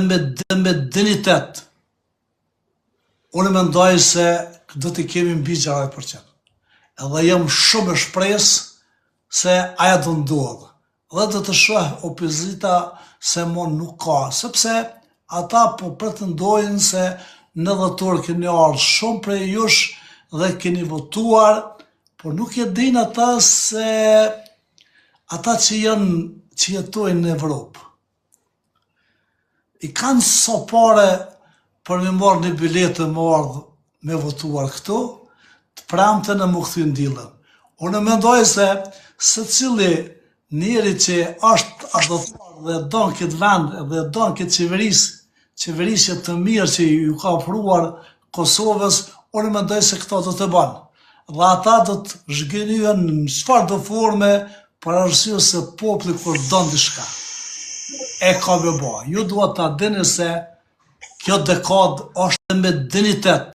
me dinitet, unë mendoj se do t'i kemi mbi 60%. Edhe jam shumë e shpresë se aja do ndodhë. Dhe do të shoh opozita se mon nuk ka, sepse ata po pretendojnë se në dhjetor keni ardhur shumë prej jush dhe keni votuar, por nuk e din ata se ata që jetojnë në Evropë i kanë sa pare për me marrë një biletë më ardhë me votuar këtu, të premten e më kthyn diellën. Unë mendoj se secili njeri që është adoptuar dhe don këtë vend dhe don këtë qeverisje të mirë që ju ka ofruar Kosovës, unë mendoj se këto do të banë. Dhe ata do të zhgënyen në çfarë do forme për arsye se populli kur don diçka e ka me ba. Ju duhet ta dini se kjo dekadë është me dinitet.